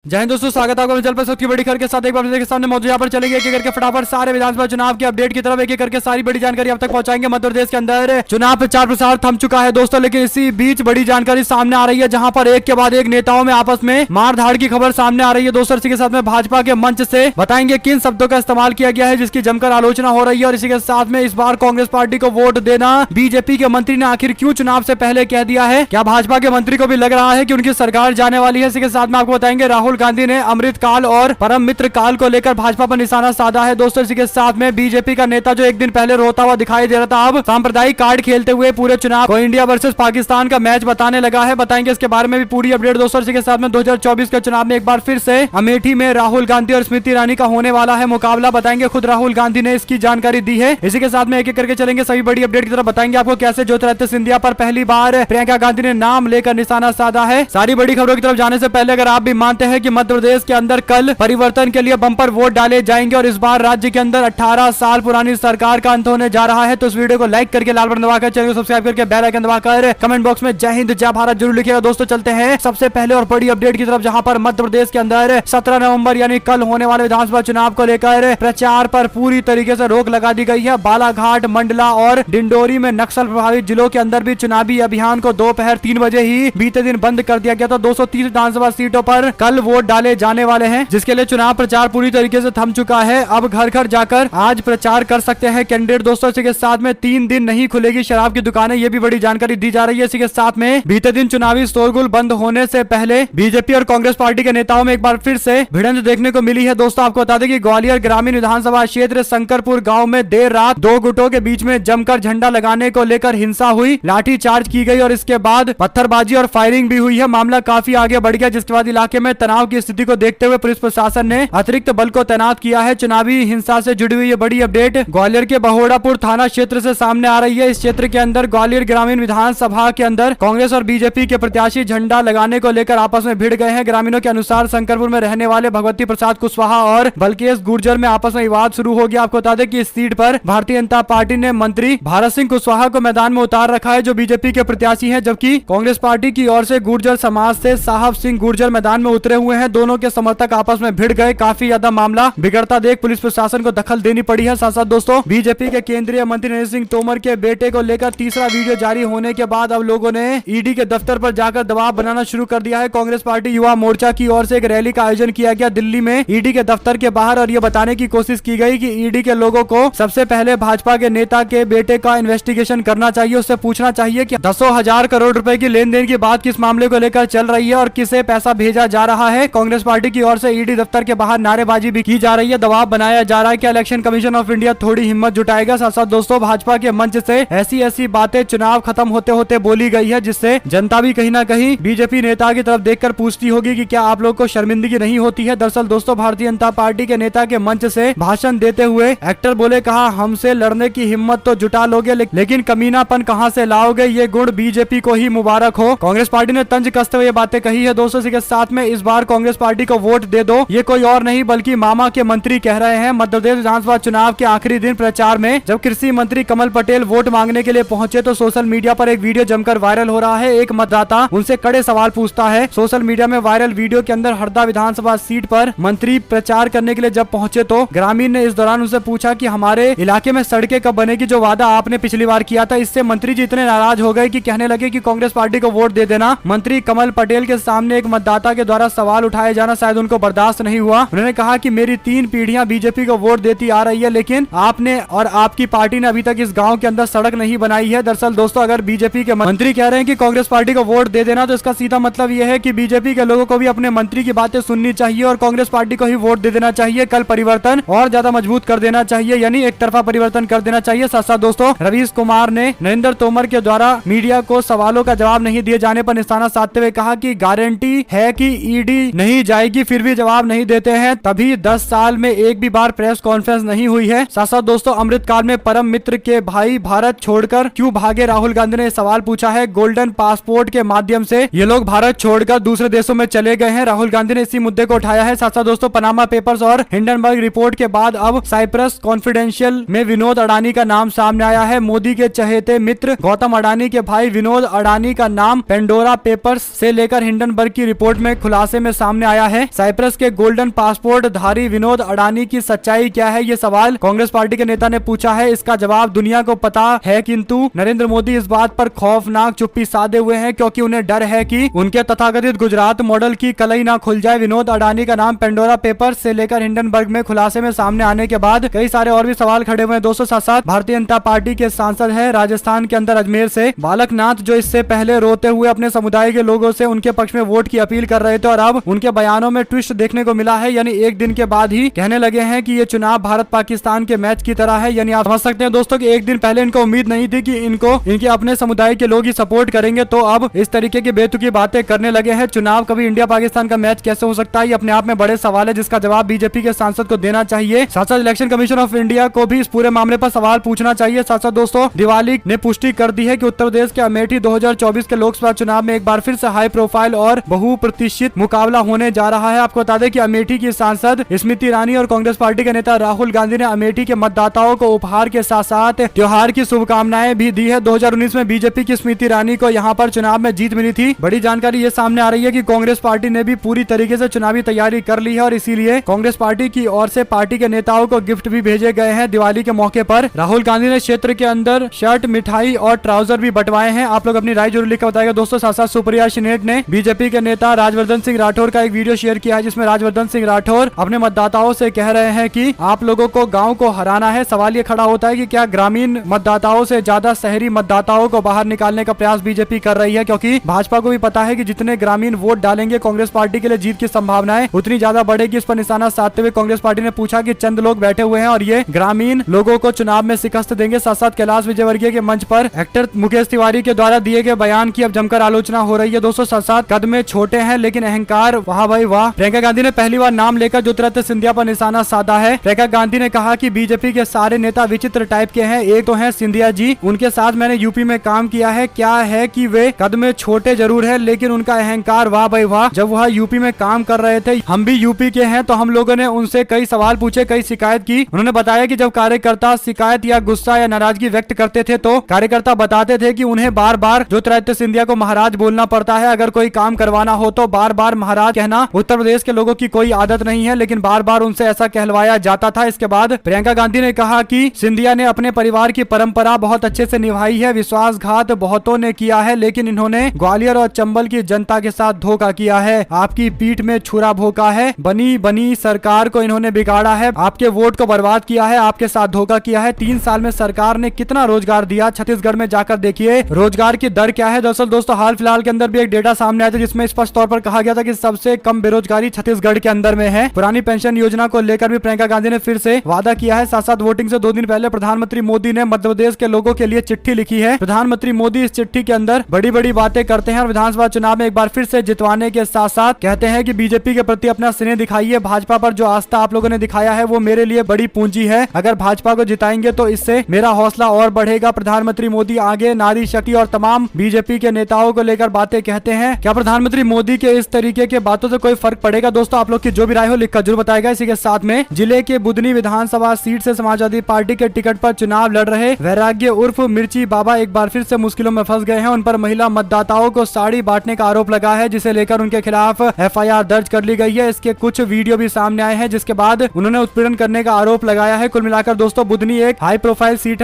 जय हिंद दोस्तों, स्वागत है आपका चल पर सबकी बड़ी खबर के साथ एक बार के सामने मौजूद यहाँ पर चलेंगे एक एक करके फटाफट सारे विधानसभा चुनाव के अपडेट की तरफ एक एक करके सारी बड़ी जानकारी अब तक पहुंचाएंगे। मध्य प्रदेश के अंदर चुनाव प्रचार प्रसार थम चुका है दोस्तों, लेकिन इसी बीच बड़ी जानकारी सामने आ रही है जहां पर एक के बाद एक नेताओं में आपस में मारधाड़ की खबर सामने आ रही है दोस्तों। इसी के साथ में भाजपा के मंच से बताएंगे किन शब्दों का इस्तेमाल किया गया है जिसकी जमकर आलोचना हो रही है, और इसी के साथ में इस बार कांग्रेस पार्टी को वोट देना बीजेपी के मंत्री ने आखिर क्यों चुनाव से पहले कह दिया है। क्या भाजपा के मंत्री को भी लग रहा है कि उनकी सरकार जाने वाली है। इसी के साथ में आपको बताएंगे राहुल गांधी ने अमृत काल और परम मित्र काल को लेकर भाजपा पर निशाना साधा है दोस्तों। इसी के साथ में बीजेपी का नेता जो एक दिन पहले रोता हुआ दिखाई दे रहा था, अब सांप्रदायिक कार्ड खेलते हुए पूरे चुनाव को इंडिया वर्सेस पाकिस्तान का मैच बताने लगा है। बताएंगे इसके बारे में भी पूरी अपडेट दोस्तों। इसी के साथ में 2024 के चुनाव में एक बार फिर से अमेठी में राहुल गांधी और स्मृति ईरानी का होने वाला है मुकाबला। बताएंगे खुद राहुल गांधी ने इसकी जानकारी दी है। इसी के साथ में एक एक करके चलेंगे सभी बड़ी अपडेट की तरफ। बताएंगे आपको कैसे ज्योतिरादित्य सिंधिया पर पहली बार प्रियंका गांधी ने नाम लेकर निशाना साधा है। सारी बड़ी खबरों की तरफ जाने से पहले अगर आप भी मानते हैं कि मध्य प्रदेश के अंदर कल परिवर्तन के लिए बम्पर वोट डाले जाएंगे और इस बार राज्य के अंदर 18 साल पुरानी सरकार का अंत होने जा रहा है, तो इस वीडियो को लाइक करके लाल बटन दबाकर चैनल को सब्सक्राइब करके बेल आइकन दबाकर कमेंट बॉक्स में जय हिंद जय भारत जरूर लिखिएगा दोस्तों। चलते हैं सबसे पहले और बड़ी अपडेट की तरफ, जहां पर मध्य प्रदेश के अंदर 17 नवंबर यानी कल होने वाले विधानसभा चुनाव को लेकर प्रचार पर पूरी तरीके से रोक लगा दी गई है। बालाघाट, मंडला और डिंडोरी में नक्सल प्रभावित जिलों के अंदर भी चुनावी अभियान को दोपहर 3 बजे ही बीते दिन बंद कर दिया गया था। 230 विधानसभा सीटों पर कल वोट डाले जाने वाले हैं, जिसके लिए चुनाव प्रचार पूरी तरीके से थम चुका है। अब घर घर जाकर आज प्रचार कर सकते हैं कैंडिडेट दोस्तों। इसी के साथ में 3 दिन नहीं खुलेगी शराब की दुकानें, ये भी बड़ी जानकारी दी जा रही है। इसी के साथ में बीते दिन चुनावी शोरगुल बंद होने से पहले बीजेपी और कांग्रेस पार्टी के नेताओं में एक बार फिर से भिड़ंत देखने को मिली है दोस्तों। आपको बता दें कि ग्वालियर ग्रामीण विधानसभा क्षेत्र शंकरपुर गाँव में देर रात 2 गुटों के बीच में जमकर झंडा लगाने को लेकर हिंसा हुई, लाठीचार्ज की गई और इसके बाद पत्थरबाजी और फायरिंग भी हुई है। मामला काफी आगे बढ़ गया, जिसके बाद इलाके में तनाव की स्थिति को देखते हुए पुलिस प्रशासन ने अतिरिक्त बल को तैनात किया है। चुनावी हिंसा से जुड़ी हुई ये बड़ी अपडेट ग्वालियर के बहोड़ापुर थाना क्षेत्र से सामने आ रही है। इस क्षेत्र के अंदर ग्वालियर ग्रामीण विधानसभा के अंदर कांग्रेस और बीजेपी के प्रत्याशी झंडा लगाने को लेकर आपस में भिड़ गए हैं। ग्रामीणों के अनुसार शंकरपुर में रहने वाले भगवती प्रसाद कुशवाहा और बलकेश गुर्जर में आपस में विवाद शुरू हो गया। आपको बता दें कि इस सीट पर भारतीय जनता पार्टी ने मंत्री भारत सिंह कुशवाहा को मैदान में उतार रखा है, जो बीजेपी के प्रत्याशी है, जबकि कांग्रेस पार्टी की ओर से गुर्जर समाज से साहब सिंह गुर्जर मैदान में उतरे हुए हैं। दोनों के समर्थक आपस में भिड़ गए। काफी ज्यादा मामला बिगड़ता देख पुलिस प्रशासन को दखल देनी पड़ी है। साथ साथ दोस्तों बीजेपी के केंद्रीय मंत्री नरेंद्र सिंह तोमर के बेटे को लेकर तीसरा वीडियो जारी होने के बाद अब लोगों ने ईडी के दफ्तर पर जाकर दबाव बनाना शुरू कर दिया है। कांग्रेस पार्टी युवा मोर्चा की ओर से एक रैली का आयोजन किया गया दिल्ली में ईडी के दफ्तर के बाहर, और ये बताने की कोशिश की गई कि ईडी के लोगों को सबसे पहले भाजपा के नेता के बेटे का इन्वेस्टिगेशन करना चाहिए। उससे पूछना चाहिए कि 10,000 करोड़ रुपए की लेन देन की बात किस मामले को लेकर चल रही है और किसे पैसा भेजा जा रहा है। कांग्रेस पार्टी की ओर से ईडी दफ्तर के बाहर नारेबाजी भी की जा रही है, दबाव बनाया जा रहा है कि इलेक्शन कमीशन ऑफ इंडिया थोड़ी हिम्मत जुटाएगा। साथ साथ दोस्तों भाजपा के मंच से ऐसी ऐसी बातें चुनाव खत्म होते होते बोली गई है, जिससे जनता भी कहीं ना कहीं बीजेपी नेता की तरफ देखकर पूछती होगी कि क्या आप लोग को शर्मिंदगी नहीं होती है। दरअसल दोस्तों भारतीय जनता पार्टी के नेता के मंच से भाषण देते हुए एक्टर बोले, कहा हमसे लड़ने की हिम्मत तो जुटा लोगे लेकिन कमीनापन कहां से लाओगे, ये गुण बीजेपी को ही मुबारक हो। कांग्रेस पार्टी ने तंज कसते हुए ये बातें कही है दोस्तों। इसी के साथ में इस बार कांग्रेस पार्टी को वोट दे दो, ये कोई और नहीं बल्कि मामा के मंत्री कह रहे हैं। मध्य प्रदेश विधानसभा चुनाव के आखिरी दिन प्रचार में जब कृषि मंत्री कमल पटेल वोट मांगने के लिए पहुंचे तो सोशल मीडिया पर एक वीडियो जमकर वायरल हो रहा है। एक मतदाता उनसे कड़े सवाल पूछता है। सोशल मीडिया में वायरल वीडियो के अंदर हरदा विधानसभा सीट पर मंत्री प्रचार करने के लिए जब पहुंचे तो ग्रामीण ने इस दौरान उनसे पूछा कि हमारे इलाके में सड़कें कब बनेगी, जो वादा आपने पिछली बार किया था। इससे मंत्री जी इतने नाराज हो गए कि कहने लगे कि कांग्रेस पार्टी को वोट दे देना। मंत्री कमल पटेल के सामने एक मतदाता के द्वारा सवाल उठाए जाना शायद उनको बर्दाश्त नहीं हुआ। उन्होंने कहा कि मेरी 3 पीढ़ियां बीजेपी को वोट देती आ रही है, लेकिन आपने और आपकी पार्टी ने अभी तक इस गांव के अंदर सड़क नहीं बनाई है। दरअसल दोस्तों अगर बीजेपी के मंत्री कह रहे हैं कि कांग्रेस पार्टी को वोट दे देना, तो इसका सीधा मतलब यह है कि बीजेपी के लोगों को भी अपने मंत्री की बातें सुननी चाहिए और कांग्रेस पार्टी को ही वोट दे देना चाहिए। कल परिवर्तन और ज्यादा मजबूत कर देना चाहिए, यानी एक तरफा परिवर्तन कर देना चाहिए। साथ साथ दोस्तों रवीश कुमार ने नरेंद्र तोमर के द्वारा मीडिया को सवालों का जवाब नहीं दिए जाने पर निशाना साधते हुए कहा कि गारंटी है कि ईडी नहीं जाएगी, फिर भी जवाब नहीं देते हैं, तभी 10 साल में एक भी बार प्रेस कॉन्फ्रेंस नहीं हुई है। साथ साथ दोस्तों अमृतकाल में परम मित्र के भाई भारत छोड़कर क्यों भागे, राहुल गांधी ने सवाल पूछा है। गोल्डन पासपोर्ट के माध्यम से ये लोग भारत छोड़कर दूसरे देशों में चले गए हैं, राहुल गांधी ने इसी मुद्दे को उठाया है। साथ साथ दोस्तों पनामा पेपर्स और हिंडनबर्ग रिपोर्ट के बाद अब साइप्रस कॉन्फिडेंशियल में विनोद अडानी का नाम सामने आया है। मोदी के चहेते मित्र गौतम अडानी के भाई विनोद अडानी का नाम पेंडोरा पेपर्स से लेकर हिंडनबर्ग की रिपोर्ट में खुलासे में में सामने आया है। साइप्रस के गोल्डन पासपोर्ट धारी विनोद अडानी की सच्चाई क्या है, ये सवाल कांग्रेस पार्टी के नेता ने पूछा है। इसका जवाब दुनिया को पता है, किंतु नरेंद्र मोदी इस बात पर खौफनाक चुप्पी साधे हुए हैं, क्योंकि उन्हें डर है कि उनके तथाकथित गुजरात मॉडल की कलई ना खुल जाए। विनोद अडानी का नाम पेंडोरा पेपर्स से लेकर हिंडनबर्ग में खुलासे में सामने आने के बाद कई सारे और भी सवाल खड़े हुए हैं। दोस्तों साथ साथ भारतीय जनता पार्टी के सांसद है राजस्थान के अंदर अजमेर से बालकनाथ, जो इससे पहले रोते हुए अपने समुदाय के लोगों से उनके पक्ष में वोट की अपील कर रहे थे, और अब उनके बयानों में ट्विस्ट देखने को मिला है। यानी एक दिन के बाद ही कहने लगे हैं कि ये चुनाव भारत पाकिस्तान के मैच की तरह है। यानी आप समझ सकते हैं दोस्तों कि एक दिन पहले इनको उम्मीद नहीं थी कि इनके अपने समुदाय के लोग ही सपोर्ट करेंगे, तो अब इस तरीके की बेतुकी बातें करने लगे हैं। चुनाव कभी इंडिया पाकिस्तान का मैच कैसे हो सकता है, ये अपने आप में बड़े सवाल है, जिसका जवाब बीजेपी के सांसद को देना चाहिए। साथ साथ इलेक्शन कमीशन ऑफ इंडिया को भी इस पूरे मामले पर सवाल पूछना चाहिए। साथ साथ दोस्तों दिवाली ने पुष्टि कर दी है कि उत्तर प्रदेश के अमेठी 2024 के लोकसभा चुनाव में एक बार फिर से हाई प्रोफाइल और बहुप्रतीक्षित मुकाबला होने जा रहा है। आपको बता दें कि अमेठी की सांसद स्मृति ईरानी और कांग्रेस पार्टी के नेता राहुल गांधी ने अमेठी के मतदाताओं को उपहार के साथ साथ त्योहार की शुभकामनाएं भी दी है। 2019 में बीजेपी की स्मृति ईरानी को यहां पर चुनाव में जीत मिली थी। बड़ी जानकारी ये सामने आ रही है कि कांग्रेस पार्टी ने भी पूरी तरीके से चुनावी तैयारी कर ली है, और इसीलिए कांग्रेस पार्टी की ओर से पार्टी के नेताओं को गिफ्ट भी भेजे गए हैं। दिवाली के मौके पर राहुल गांधी ने क्षेत्र के अंदर शर्ट, मिठाई और ट्राउजर भी बंटवाए हैं। आप लोग अपनी राय जरूर लिख कर बताइएगा। दोस्तों साथ साथ सुप्रिया सिनेट ने बीजेपी के नेता राजवर्धन सिंह राठौर का एक वीडियो शेयर किया है, जिसमें राजवर्धन सिंह राठौर अपने मतदाताओं से कह रहे हैं कि आप लोगों को गांव को हराना है। सवाल ये खड़ा होता है कि क्या ग्रामीण मतदाताओं से ज्यादा शहरी मतदाताओं को बाहर निकालने का प्रयास बीजेपी कर रही है, क्योंकि भाजपा को भी पता है कि जितने ग्रामीण वोट डालेंगे कांग्रेस पार्टी के लिए जीत की संभावनाएं उतनी ज्यादा बढ़ेगी। इस पर निशाना साधते हुए कांग्रेस पार्टी ने पूछा कि चंद लोग बैठे हुए हैं और ये ग्रामीण लोगों को चुनाव में शिकस्त देंगे। साथ साथ कैलाश विजयवर्गीय के मंच पर एक्टर मुकेश तिवारी के द्वारा दिए गए बयान की अब जमकर आलोचना हो रही है। दोस्तों साथ साथ कद में छोटे हैं लेकिन अहंकार वाह भाई वाह। प्रियंका गांधी ने पहली बार नाम लेकर ज्योतिरादित्य सिंधिया पर निशाना साधा है। प्रियंका गांधी ने कहा कि बीजेपी के सारे नेता विचित्र टाइप के हैं। एक तो हैं सिंधिया जी, उनके साथ मैंने यूपी में काम किया है। क्या है कि वे कद में छोटे जरूर है लेकिन उनका अहंकार वाह भाई वाह। जब वह यूपी में काम कर रहे थे, हम भी यूपी के हैं, तो हम लोगों ने उनसे कई सवाल पूछे, कई शिकायत की। उन्होंने बताया कि जब कार्यकर्ता शिकायत या गुस्सा या नाराजगी व्यक्त करते थे तो कार्यकर्ता बताते थे कि उन्हें बार बार ज्योतिरादित्य सिंधिया को महाराज बोलना पड़ता है। अगर कोई काम करवाना हो तो बार बार महाराज कहना उत्तर प्रदेश के लोगों की कोई आदत नहीं है, लेकिन बार बार उनसे ऐसा कहलवाया जाता था। इसके बाद प्रियंका गांधी ने कहा कि सिंधिया ने अपने परिवार की परंपरा बहुत अच्छे से निभाई है। विश्वासघात बहुतों ने किया है, लेकिन इन्होंने ग्वालियर और चंबल की जनता के साथ धोखा किया है। आपकी पीठ में छुरा भोंका है। बनी बनी सरकार को इन्होंने बिगाड़ा है। आपके वोट को बर्बाद किया है, आपके साथ धोखा किया है। 3 साल में सरकार ने कितना रोजगार दिया, छत्तीसगढ़ में जाकर देखिए रोजगार की दर क्या है। दरअसल दोस्तों हाल फिलहाल के अंदर भी एक डेटा सामने आया था, जिसमें स्पष्ट तौर पर कहा गया था कि सबसे कम बेरोजगारी छत्तीसगढ़ के अंदर में है। पुरानी पेंशन योजना को लेकर भी प्रियंका गांधी ने फिर से वादा किया है। साथ साथ वोटिंग से 2 दिन पहले प्रधानमंत्री मोदी ने मध्य प्रदेश के लोगों के लिए चिट्ठी लिखी है। प्रधानमंत्री मोदी इस चिट्ठी के अंदर बड़ी बड़ी बातें करते हैं और विधानसभा चुनाव में एक बार फिर से जितवाने के साथ साथ कहते हैं कि बीजेपी के प्रति अपना स्नेह दिखाइए। भाजपा पर जो आस्था आप लोगों ने दिखाया है वो मेरे लिए बड़ी पूंजी है। अगर भाजपा को जिताएंगे तो इससे मेरा हौसला और बढ़ेगा। प्रधानमंत्री मोदी आगे नारी शक्ति और तमाम बीजेपी के नेताओं को लेकर बातें कहते हैं। क्या प्रधानमंत्री मोदी के इस तरीके के बातों से कोई फर्क पड़ेगा? दोस्तों आप लोग की जो भी राय हो लिखकर जरूर बताएगा। इसी के साथ में जिले के बुधनी विधानसभा सीट से समाजवादी पार्टी के टिकट पर चुनाव लड़ रहे वैराग्य उर्फ मिर्ची बाबा एक बार फिर से मुश्किलों में फंस गए हैं। उन पर महिला मतदाताओं को साड़ी बांटने का आरोप लगा है, जिसे लेकर उनके खिलाफ FIR दर्ज कर ली गई है। इसके कुछ वीडियो भी सामने आए हैं, जिसके बाद उन्होंने उत्पीड़न करने का आरोप लगाया है। कुल मिलाकर दोस्तों बुधनी एक हाई प्रोफाइल सीट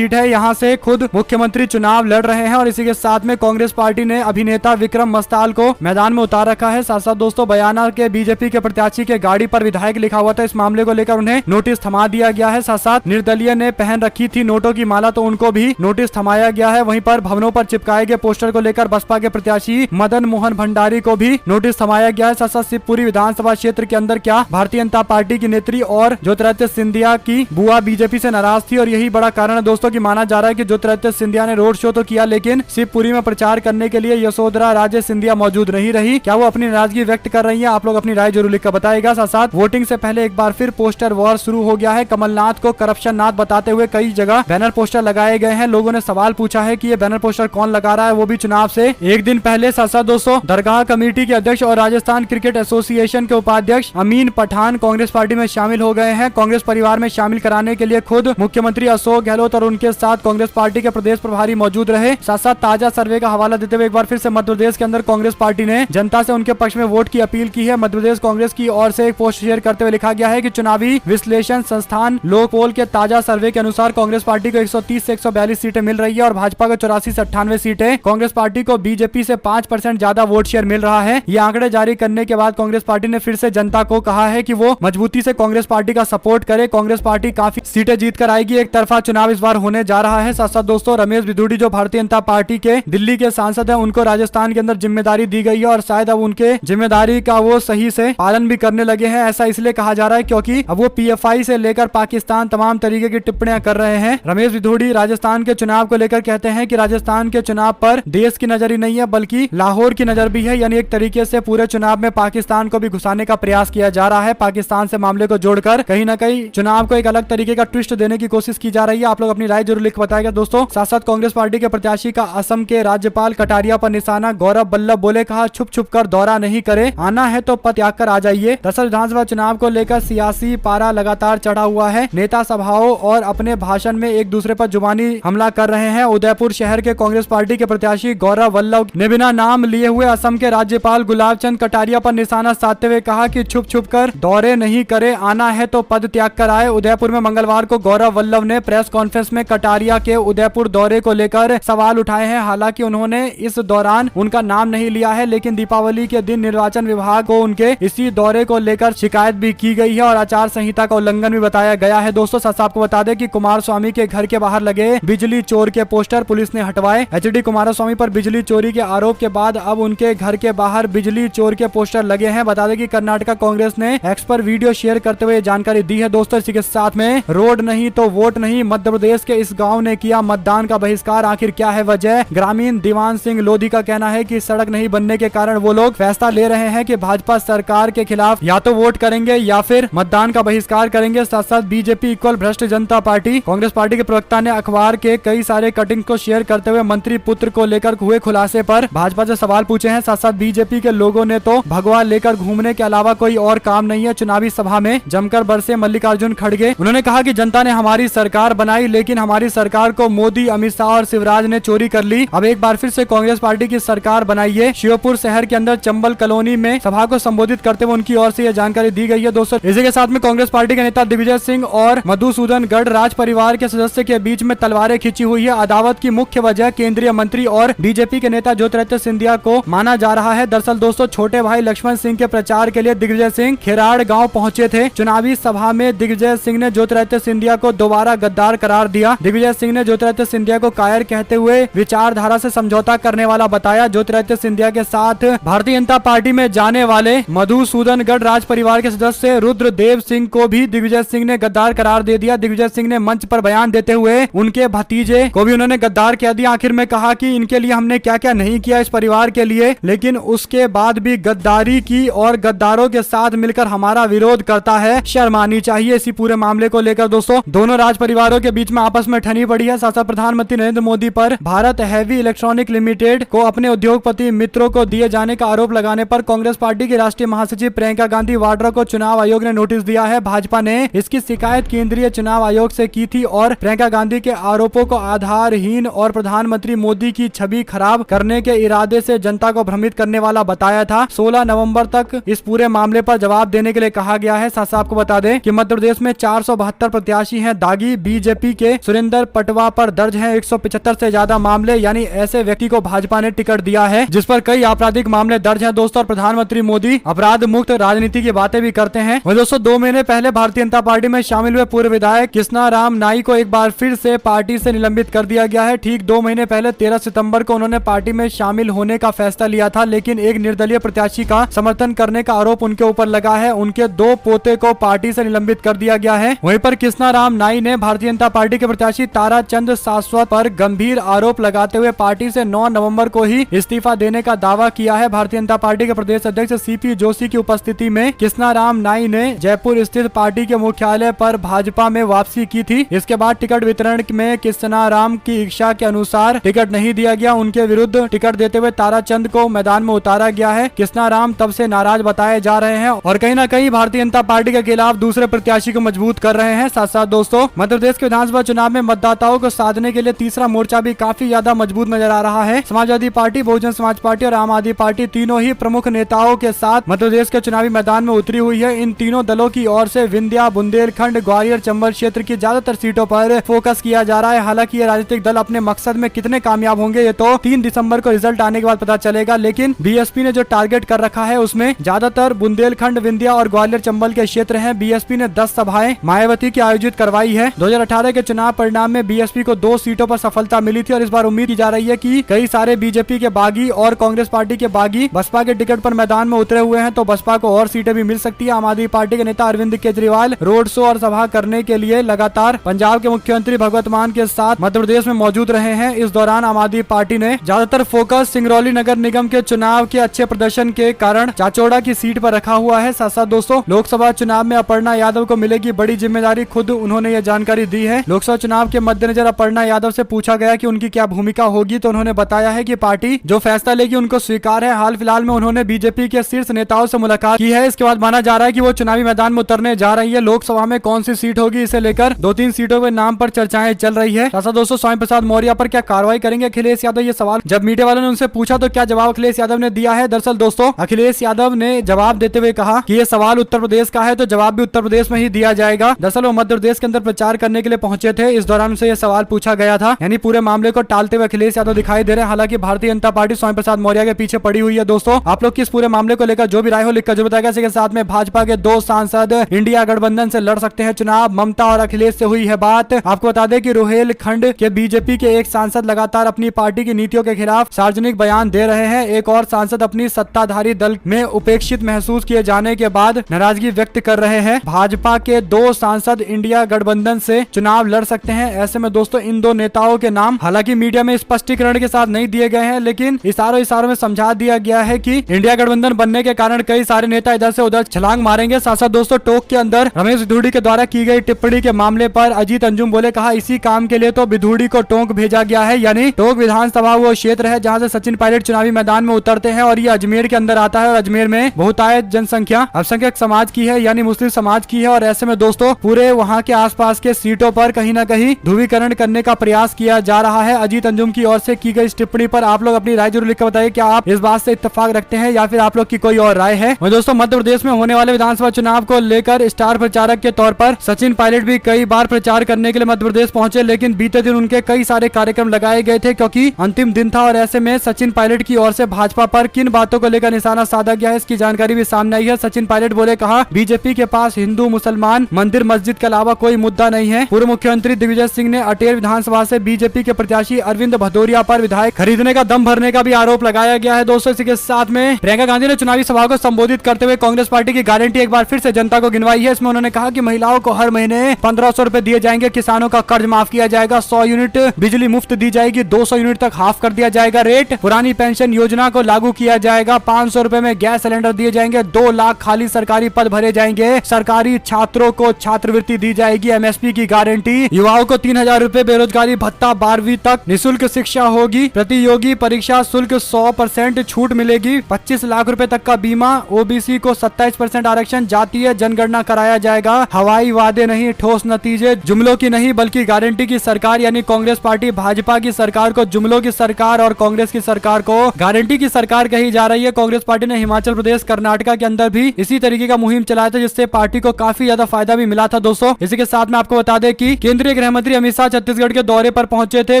है। यहाँ से खुद मुख्यमंत्री चुनाव लड़ रहे हैं और इसी के साथ में कांग्रेस पार्टी ने अभिनेता विक्रम मस्ताल को मैदान में उतार रखा है। साथ साथ दोस्तों बयाना के बीजेपी के प्रत्याशी के गाड़ी पर विधायक लिखा हुआ था। इस मामले को लेकर उन्हें नोटिस थमा दिया गया है। साथ साथ निर्दलीय ने पहन रखी थी नोटों की माला, तो उनको भी नोटिस थमाया गया है। वहीं पर भवनों पर चिपकाए गए पोस्टर को लेकर बसपा के प्रत्याशी मदन मोहन भंडारी को भी नोटिस थमाया गया है। साथ साथ शिवपुरी विधानसभा क्षेत्र के अंदर क्या भारतीय जनता पार्टी की नेत्री और ज्योतिरादित्य सिंधिया की बुआ बीजेपी से नाराज थी और यही बड़ा कारण है दोस्तों की माना जा रहा है कि ज्योतिरादित्य सिंधिया ने रोड शो तो किया, लेकिन शिवपुरी में प्रचार करने के लिए यशोधरा राजे सिंधिया मौजूद नहीं रही। क्या वो अपनी नाराजगी व्यक्त कर रही है? आप लोग अपनी राय जरूर लिखकर बताएगा। साथ साथ वोटिंग से पहले एक बार फिर पोस्टर वॉर शुरू हो गया है। कमलनाथ को करप्शन नाथ बताते हुए कई जगह बैनर पोस्टर लगाए गए हैं। लोगों ने सवाल पूछा है कि ये बैनर पोस्टर कौन लगा रहा है, वो भी चुनाव से एक दिन पहले। साथ साथ दोस्तों दरगाह कमेटी के अध्यक्ष और राजस्थान क्रिकेट एसोसिएशन के उपाध्यक्ष अमीन पठान कांग्रेस पार्टी में शामिल हो गए हैं। कांग्रेस परिवार में शामिल कराने के लिए खुद मुख्यमंत्री अशोक गहलोत और उनके साथ कांग्रेस पार्टी के प्रदेश प्रभारी मौजूद रहे। साथ साथ ताजा सर्वे का हवाला देते हुए एक बार फिर से मध्य प्रदेश के अंदर कांग्रेस पार्टी ने जनता से उनके पक्ष में वोट की अपील की है। मध्य प्रदेश कांग्रेस की ओर से एक पोस्ट शेयर करते हुए लिखा गया है कि चुनावी विश्लेषण संस्थान लोकपोल के ताजा सर्वे के अनुसार कांग्रेस पार्टी को 130 से 142 सीटें मिल रही है और भाजपा को 84 से 98 सीटें। कांग्रेस पार्टी को बीजेपी से 5% ज्यादा वोट शेयर मिल रहा है। ये आंकड़े जारी करने के बाद कांग्रेस पार्टी ने फिर से जनता को कहा है कि वो मजबूती से कांग्रेस पार्टी का सपोर्ट करे। कांग्रेस पार्टी काफी सीटें जीत कर आएगी। एक तरफा चुनाव इस बार होने जा रहा है। साथ साथ दोस्तों रमेश बिधूड़ी जो भारतीय जनता पार्टी के दिल्ली के सांसद हैं, उनको राजस्थान के अंदर जिम्मेदारी दी गई है और शायद अब उनके जिम्मेदारी का वो सही से पालन भी करने लगे हैं। ऐसा इसलिए कहा जा रहा है क्योंकि अब वो पीएफआई से लेकर पाकिस्तान तमाम तरीके की टिप्पणियां कर रहे हैं। रमेश बिधूड़ी राजस्थान के चुनाव को लेकर कहते हैं कि राजस्थान के चुनाव पर देश की नजर ही नहीं है बल्कि लाहौर की नजर भी है, यानी एक तरीके से पूरे चुनाव में पाकिस्तान को भी घुसाने का प्रयास किया जा रहा है। पाकिस्तान से मामले को जोड़कर कहीं ना कहीं चुनाव को एक अलग तरीके का ट्विस्ट देने की कोशिश की जा रही है। आप लोग अपनी राय जरूर लिख बताएगा दोस्तों। साथ साथ कांग्रेस पार्टी के प्रत्याशी का असम के राज्यपाल कटारिया पर निशाना। गौरव बल्लभ बोले कहा छुप छुप कर दौरा नहीं करे, आना है तो पद त्याग कर आ जाइए। दरअसल विधानसभा चुनाव को लेकर सियासी पारा लगातार चढ़ा हुआ है। नेता सभाओं और अपने भाषण में एक दूसरे पर जुबानी हमला कर रहे हैं। उदयपुर शहर के कांग्रेस पार्टी के प्रत्याशी गौरव बल्लभ ने बिना नाम लिए हुए असम के राज्यपाल गुलाब चंद कटारिया पर निशाना साधते हुए कहा कि छुप छुप कर दौरे नहीं करे, आना है तो पद त्याग कर आए। उदयपुर में मंगलवार को गौरव बल्लभ ने प्रेस कॉन्फ्रेंस में कटारिया के उदयपुर दौरे को लेकर सवाल उठाए हैं। हालांकि उन्होंने इस दौरान उनका नाम नहीं लिया है, लेकिन दीपावली के दिन निर्वाचन विभाग को उनके इसी दौरे को लेकर शिकायत भी की गई है और आचार संहिता का उल्लंघन भी बताया गया है। दोस्तों साथ आपको बता दें कि कुमारस्वामी के घर के बाहर लगे बिजली चोर के पोस्टर पुलिस ने हटवाए। एचडी कुमारस्वामी पर बिजली चोरी के आरोप के बाद अब उनके घर के बाहर बिजली चोर के पोस्टर लगे हैं। बता दें कि कर्नाटका कांग्रेस ने एक्स पर वीडियो शेयर करते हुए जानकारी दी है। दोस्तों इसी के साथ में रोड नहीं तो वोट नहीं, मध्य प्रदेश के इस गाँव ने किया मतदान का बहिष्कार, आखिर क्या है वजह। ग्रामीण दीवान सिंह लोधी का कहना है कि सड़क नहीं बनने के कारण वो लोग फैसला ले रहे हैं कि भाजपा सरकार के खिलाफ या तो वोट करेंगे या फिर मतदान का बहिष्कार करेंगे। साथ साथ बीजेपी इक्वल भ्रष्ट जनता पार्टी कांग्रेस पार्टी के प्रवक्ता ने अखबार के कई सारे कटिंग को शेयर करते हुए मंत्री पुत्र को लेकर हुए खुलासे पर भाजपा से सवाल पूछे हैं। साथ साथ बीजेपी के लोगों ने तो भगवा लेकर घूमने के अलावा कोई और काम नहीं है। चुनावी सभा में जमकर बरसे मल्लिकार्जुन खड़गे। उन्होंने कहा कि जनता ने हमारी सरकार बनाई, लेकिन हमारी सरकार को मोदी, अमित शाह और शिवराज ने चोरी कर ली। अब एक बार फिर से कांग्रेस पार्टी की सरकार बनाइए। श्योपुर शहर के अंदर चंबल कॉलोनी में सभा को संबोधित करते हुए उनकी ओर से यह जानकारी दी गई है। दोस्तों इसी के साथ में कांग्रेस पार्टी के नेता दिग्विजय सिंह और मधुसूदन गढ़ राज परिवार के सदस्य के बीच में तलवारें खींची हुई है। अदावत की मुख्य वजह केंद्रीय मंत्री और बीजेपी के नेता ज्योतिरादित्य सिंधिया को माना जा रहा है। दरअसल दोस्तों छोटे भाई लक्ष्मण सिंह के प्रचार के लिए दिग्विजय सिंह खेराड़ गांव पहुंचे थे। चुनावी सभा में दिग्विजय सिंह ने ज्योतिरादित्य सिंधिया को दोबारा गद्दार करार दिया। दिग्विजय सिंह ने ज्योतिरादित्य सिंधिया को कायर कहते हुए विचारधारा से समझौता करने वाला बताया। ज्योतिरादित्य सिंधिया के साथ भारतीय जनता पार्टी में जाने वाले मधुसूदन गढ़ राज परिवार के सदस्य रुद्रदेव सिंह को भी दिग्विजय सिंह ने गद्दार करार दे दिया। दिग्विजय सिंह ने मंच पर बयान देते हुए उनके भतीजे को भी उन्होंने गद्दार कह दिया। आखिर में कहा कि इनके लिए हमने क्या क्या नहीं किया इस परिवार के लिए, लेकिन उसके बाद भी गद्दारी की और गद्दारों के साथ मिलकर हमारा विरोध करता है, शर्म आनी चाहिए। इसी पूरे मामले को लेकर दोस्तों दोनों राज परिवारों के बीच में आपस में ठनी पड़ी है। साथ साथ प्रधानमंत्री नरेंद्र मोदी पर भारत हैवी इलेक्ट्रॉनिक लिमिटेड को अपने उद्योगपति मित्रों को दिए जाने का आरोप लगाने पर कांग्रेस पार्टी की राष्ट्रीय महासचिव प्रियंका गांधी वाड्रा को चुनाव आयोग ने नोटिस दिया है। भाजपा ने इसकी शिकायत केंद्रीय चुनाव आयोग से की थी और प्रियंका गांधी के आरोपों को आधारहीन और प्रधानमंत्री मोदी की छवि खराब करने के इरादे से जनता को भ्रमित करने वाला बताया था। 16 नवंबर तक इस पूरे मामले पर जवाब देने के लिए कहा गया है। साथ आपको बता दें कि मध्य प्रदेश में 472 प्रत्याशी हैं दागी। बीजेपी के सुरेंद्र पटवा पर दर्ज हैं 175 से ज्यादा मामले, यानी ऐसे व्यक्ति को भाजपा ने टिकट दिया है जिस पर कई आपराधिक मामले दर्ज हैं दोस्तों। और प्रधानमंत्री मोदी अपराध मुक्त राजनीति की बातें भी करते हैं। और दोस्तों 2 महीने पहले भारतीय जनता पार्टी में शामिल हुए पूर्व विधायक कृष्णाराम नाई को एक बार फिर से पार्टी से निलंबित कर दिया गया है। ठीक 2 महीने पहले 13 सितंबर को उन्होंने पार्टी में शामिल होने का फैसला लिया था, लेकिन एक निर्दलीय प्रत्याशी का समर्थन करने का आरोप उनके ऊपर लगा है। उनके 2 पोते को पार्टी से निलंबित कर दिया गया है। वहीं पर कृष्णाराम नाई ने भारतीय जनता पार्टी के प्रत्याशी ताराचंद शाश्वत पर गंभीर आरोप लगाते हुए पार्टी से 9 नवंबर को ही इस्तीफा देने का दावा किया है। भारतीय जनता पार्टी के प्रदेश अध्यक्ष सीपी जोशी की उपस्थिति में कृष्णाराम नाई ने जयपुर स्थित पार्टी के मुख्यालय पर भाजपा में वापसी की थी। इसके बाद टिकट वितरण में कृष्णाराम की इच्छा के अनुसार टिकट नहीं दिया गया। उनके विरुद्ध टिकट देते हुए ताराचंद को मैदान में उतारा गया है। कृष्णाराम तब से नाराज बताए जा रहे हैं और कहीं न कहीं भारतीय जनता पार्टी के खिलाफ दूसरे प्रत्याशी को मजबूत कर रहे हैं। साथ साथ दोस्तों मध्य प्रदेश के विधानसभा चुनाव में मतदाताओं को साधने के लिए तीसरा मोर्चा भी काफी ज्यादा मजबूत नजर आ रहा है। समाजवादी पार्टी, बहुजन समाज पार्टी और आम आदमी पार्टी तीनों ही प्रमुख नेताओं के साथ मध्य प्रदेश के चुनावी मैदान में उतरी हुई है। इन तीनों दलों की ओर से विंध्या, बुंदेलखंड, ग्वालियर, चंबल क्षेत्र की ज्यादातर सीटों पर फोकस किया जा रहा है। हालांकि ये राजनीतिक दल अपने मकसद में कितने कामयाब होंगे ये तो 3 दिसंबर को रिजल्ट आने के बाद पता चलेगा। लेकिन बीएसपी ने जो टारगेट कर रखा है उसमें ज्यादातर बुंदेलखंड, विंध्या और ग्वालियर, चंबल के क्षेत्र हैं। बीएसपी ने 10 सभाएं मायावती की आयोजित करवाई है। 2018 के चुनाव परिणाम में बीएसपी को 2 सीटों पर सफलता मिली थी और इस बार उम्मीद की जा रही है कि कई सारे बीजेपी के बागी और कांग्रेस पार्टी के बागी बसपा के टिकट पर मैदान में उतरे हुए हैं, तो बसपा को और सीटें भी मिल सकती है। आम आदमी पार्टी के नेता अरविंद केजरीवाल रोड शो और सभा करने के लिए लगातार पंजाब के मुख्यमंत्री भगवंत मान के साथ मध्य प्रदेश में मौजूद रहे हैं। इस दौरान आम आदमी पार्टी ने ज्यादातर फोकस सिंगरौली नगर निगम के चुनाव के अच्छे प्रदर्शन के कारण चाचौड़ा की सीट पर रखा हुआ है। साथ साथ दोस्तों लोकसभा चुनाव में अपर्णा यादव को मिलेगी बड़ी जिम्मेदारी, खुद उन्होंने यह जानकारी दी है। लोकसभा चुनाव के मद्देनजर अपर्णा यादव से पूछा गया कि उनकी क्या भूमिका होगी, तो उन्होंने बताया है कि पार्टी जो फैसला लेगी उनको स्वीकार है। हाल फिलहाल में उन्होंने बीजेपी के शीर्ष नेताओं से मुलाकात की है। इसके बाद माना जा रहा है कि वो चुनावी मैदान में उतरने जा रही है। लोकसभा में कौन सी सीट होगी इसे लेकर 2-3 सीटों के नाम पर चर्चाएं चल रही है। साथ दोस्तों स्वामी प्रसाद मौर्य पर क्या कार्रवाई करेंगे अखिलेश यादव, ये सवाल जब मीडिया वालों ने उनसे पूछा तो क्या जवाब अखिलेश यादव ने दिया है। दरअसल दोस्तों अखिलेश यादव ने जवाब देते हुए कहा कि ये सवाल उत्तर प्रदेश का है तो जवाब भी उत्तर प्रदेश में ही दिया जाएगा। दरअसल वो मध्य प्रदेश के अंदर प्रचार करने के लिए पहुंचे थे, इस दौरान उनसे यह सवाल पूछा गया था। यानी पूरे मामले को टालते हुए अखिलेश यादव दिखाई दे रहे हैं। हालांकि भारतीय जनता पार्टी स्वामी प्रसाद मौर्य के पीछे पड़ी हुई है। दोस्तों आप लोग की इस पूरे मामले को लेकर जो भी राय हो लिखकर जरूर बताएगा। इसके साथ में भाजपा के 2 सांसद इंडिया गठबंधन से लड़ सकते हैं चुनाव, ममता और अखिलेश से हुई है बात। आपको बता दें कि रोहेलखंड के बीजेपी के एक सांसद लगातार अपनी पार्टी की नीतियों के खिलाफ सार्वजनिक बयान दे रहे हैं। एक और सांसद अपनी सत्ताधारी दल में उपेक्षित महसूस किए जाने के बाद नाराजगी व्यक्त कर रहे हैं। भाजपा के 2 सांसद इंडिया गठबंधन से चुनाव लड़ सकते हैं। ऐसे में दोस्तों इन 2 नेताओं के नाम हालांकि मीडिया में स्पष्टीकरण के साथ नहीं दिए गए हैं, लेकिन इशारों में समझा दिया गया है कि इंडिया गठबंधन बनने के कारण कई सारे नेता इधर से उधर छलांग मारेंगे। साथ साथ दोस्तों टोक के अंदर रमेश बिधूड़ी के द्वारा की गई टिप्पणी के मामले पर अजीत अंजुम बोले, कहा इसी काम के लिए तो बिधूड़ी को टोंक भेजा गया है। यानी टोक विधानसभा वो क्षेत्र है जहां से सचिन पायलट चुनावी मैदान में उतरते हैं और ये अजमेर के अंदर आता है और अजमेर में बहुतायत जनसंख्या अल्पसंख्यक समाज की है, यानी मुस्लिम समाज की है। और ऐसे में दोस्तों पूरे वहां के आसपास के सीटों पर कहीं ना कहीं ध्रुवीकरण करने का प्रयास किया जा रहा है। अजीत अंजुम की ओर से की गई इस टिप्पणी पर आप लोग अपनी राय जरूर लिखकर बताइए, क्या आप इस बात से इत्तेफाक रखते हैं या फिर आप लोग की कोई और राय है। और दोस्तों मध्य प्रदेश में होने वाले विधानसभा चुनाव को लेकर स्टार प्रचारक के तौर पर सचिन पायलट भी कई बार प्रचार करने के लिए मध्य प्रदेश पहुंचे, लेकिन बीते दिन उनके कई सारे कार्यक्रम लगाए गए थे क्योंकि अंतिम दिन था। और ऐसे में सचिन पायलट की ओर से भाजपा पर किन बातों को लेकर निशाना साधा गया है इसकी जानकारी भी सामने आई है। सचिन पायलट बोले, कहा बीजेपी के पास हिंदू, मुसलमान, मंदिर, मस्जिद के अलावा कोई मुद्दा नहीं है। पूर्व मुख्यमंत्री दिग्विजय सिंह ने अटेर विधानसभा से बीजेपी के प्रत्याशी अरविंद भदौरिया पर विधायक खरीदने का दम भरने का भी आरोप लगाया गया है। दोस्तों इसी के साथ में प्रियंका गांधी ने चुनावी सभा को संबोधित करते हुए कांग्रेस पार्टी की गारंटी एक बार फिर से जनता को गिनवाई है। इसमें उन्होंने कहा कि महिलाओं को हर महीने 1500 रुपए दिए जाएंगे, किसानों का कर्ज माफ किया जाएगा, 100 यूनिट बिजली मुफ्त दी जाएगी, 200 यूनिट तक हाफ कर दिया जाएगा रेट, पुरानी पेंशन योजना को लागू किया जाएगा, 500 रुपए में गैस सिलेंडर दिए जाएंगे, 2 लाख खाली सरकारी पद भरे जाएंगे, सरकारी छात्रों को छात्रवृत्ति दी जाएगी, एमएसपी की गारंटी, युवाओं को 3000 रुपए बेरोजगारी भत्ता, 12वीं तक निःशुल्क शिक्षा होगी, प्रतियोगी परीक्षा शुल्क 100% छूट मिलेगी, 25 लाख रुपए तक का बीमा, ओबीसी को 27% आरक्षण, जातीय जनगणना कराया जाएगा। हवाई वादे नहीं, ठोस नतीजे, जुमलों की नहीं बल्कि गारंटी की सरकार। यानी कांग्रेस पार्टी भाजपा की सरकार को जुमलों की सरकार और कांग्रेस की सरकार को गारंटी की सरकार कही जा रही है। कांग्रेस पार्टी ने हिमाचल प्रदेश, कर्नाटका के अंदर भी इसी तरीके का मुहिम चलाया था जिससे पार्टी को काफी ज्यादा फायदा भी मिला था। दोस्तों इसी के साथ में आपको बता दें कि केंद्रीय गृह मंत्री अमित शाह छत्तीसगढ़ के दौरे पर पहुंचे थे।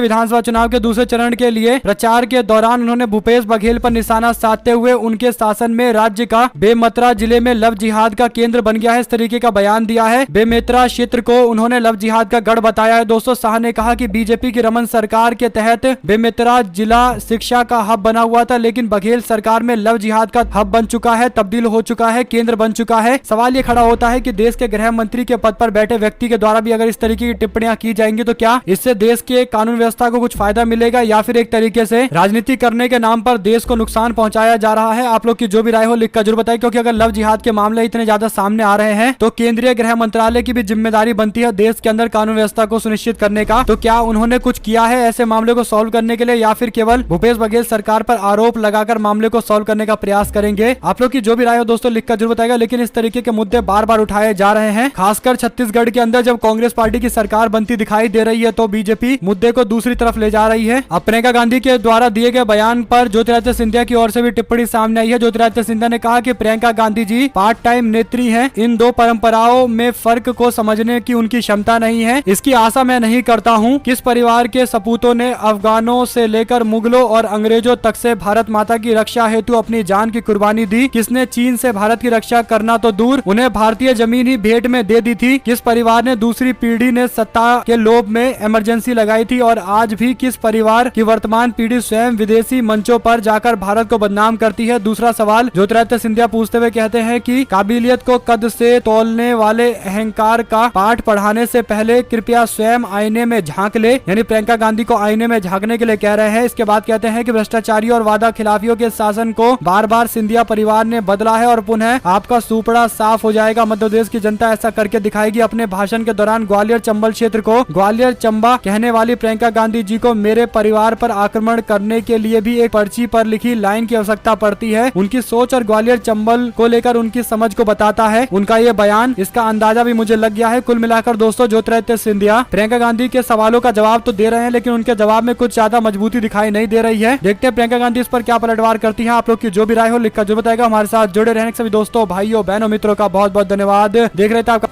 विधानसभा चुनाव के दूसरे चरण के लिए प्रचार के दौरान उन्होंने भूपेश बघेल पर निशाना साधते हुए उनके शासन में राज्य का बेमेतरा जिले में लव जिहाद का केंद्र बन गया है, इस तरीके का बयान दिया है। बेमेतरा क्षेत्र को उन्होंने लव जिहाद का गढ़ बताया है। दोस्तों शाह ने कहा कि बीजेपी की रमन सरकार के तहत बेमेतरा जिला शिक्षा का हब बना हुआ था, लेकिन बघेल सरकार में लव जिहाद का हब बन चुका है, तब्दील हो चुका है, केंद्र बन चुका है। सवाल ये खड़ा होता है कि देश के गृह मंत्री के पद पर बैठे व्यक्ति के द्वारा भी अगर इस तरीके की टिप्पणियां की जाएंगी तो क्या इससे देश के कानून व्यवस्था को कुछ फायदा मिलेगा या फिर एक तरीके से राजनीति करने के नाम पर देश को नुकसान पहुंचाया जा रहा है। आप लोग की जो भी राय हो लिखकर जरूर बताएं, क्योंकि अगर लव जिहाद के मामले इतने ज्यादा सामने आ रहे हैं तो केंद्रीय गृह मंत्रालय की भी जिम्मेदारी बनती है देश के अंदर कानून व्यवस्था को सुनिश्चित करने का। तो क्या उन्होंने कुछ किया है ऐसे मामले को सॉल्व करने के लिए या फिर केवल भूपेश बघेल सरकार पर आरोप लगाकर मामले को सॉल्व करने का प्रयास करेंगे? आप लोग की जो भी राय हो दोस्तों लिखकर जरूर बताएगा। लेकिन इस तरीके के मुद्दे बार बार उठाए जा रहे हैं, खासकर छत्तीसगढ़ के अंदर जब कांग्रेस पार्टी की सरकार बनती दिखाई दे रही है तो बीजेपी मुद्दे को दूसरी तरफ ले जा रही है। अब प्रियंका गांधी के द्वारा दिए गए बयान पर ज्योतिरादित्य सिंधिया सिंधिया की ओर से भी टिप्पणी सामने आई है। ज्योतिरादित्य सिंधिया ने कहा कि प्रियंका गांधी जी पार्ट टाइम नेत्री हैं। इन दो परंपराओं में फर्क को समझने की उनकी क्षमता नहीं है। इसकी आशा मैं नहीं करता हूं। किस परिवार के सपूतों ने अफगानों से लेकर मुगलों और अंग्रेजों तक से भारत माता की रक्षा हेतु अपनी जान की कुर्बानी दी? किसने चीन से भारत की रक्षा करना तो दूर उन्हें भारतीय जमीन ही भेंट में दे दी थी? किस परिवार ने दूसरी पीढ़ी ने सत्ता के लोभ में इमरजेंसी लगाई थी? और आज भी किस परिवार की वर्तमान पीढ़ी स्वयं विदेशी मंचों पर जाकर भारत को बदनाम करती है? दूसरा सवाल ज्योतिरादित्य सिंधिया पूछते हुए कहते हैं कि काबिलियत को कद से तोलने वाले अहंकार का पाठ पढ़ाने से पहले कृपया स्वयं आईने में झांक ले। यानी प्रियंका गांधी को आईने में झांकने के लिए कह रहे हैं। इसके बाद कहते हैं कि भ्रष्टाचारी और वादा खिलाफियों के शासन को बार बार सिंधिया परिवार ने बदला है और पुनः आपका सुपड़ा साफ हो जाएगा। मध्य प्रदेश की जनता ऐसा करके दिखाएगी। अपने भाषण के दौरान ग्वालियर चंबल क्षेत्र को ग्वालियर चंबा कहने वाली प्रियंका गांधी जी को मेरे परिवार पर आक्रमण करने के लिए भी एक पर्ची पर लिखी लाइन की आवश्यकता पड़ती है। उनकी सोच और ग्वालियर चंबल को लेकर उनकी समझ को बताता है उनका ये बयान। इसका अंदाजा भी मुझे लग गया है। कुल मिलाकर दोस्तों ज्योतिरादित्य सिंधिया प्रियंका गांधी के सवालों का जवाब तो दे रहे हैं, लेकिन उनके जवाब में कुछ ज्यादा मजबूती दिखाई नहीं दे रही है। देखते हैं प्रियंका गांधी इस पर क्या पलटवार करती है। आप लोग की जो भी राय हो लिखकर जो बताएगा। हमारे साथ जुड़े रहने के सभी दोस्तों, भाइयों, बहनों, मित्रों का बहुत बहुत धन्यवाद। देख रहे थे आपका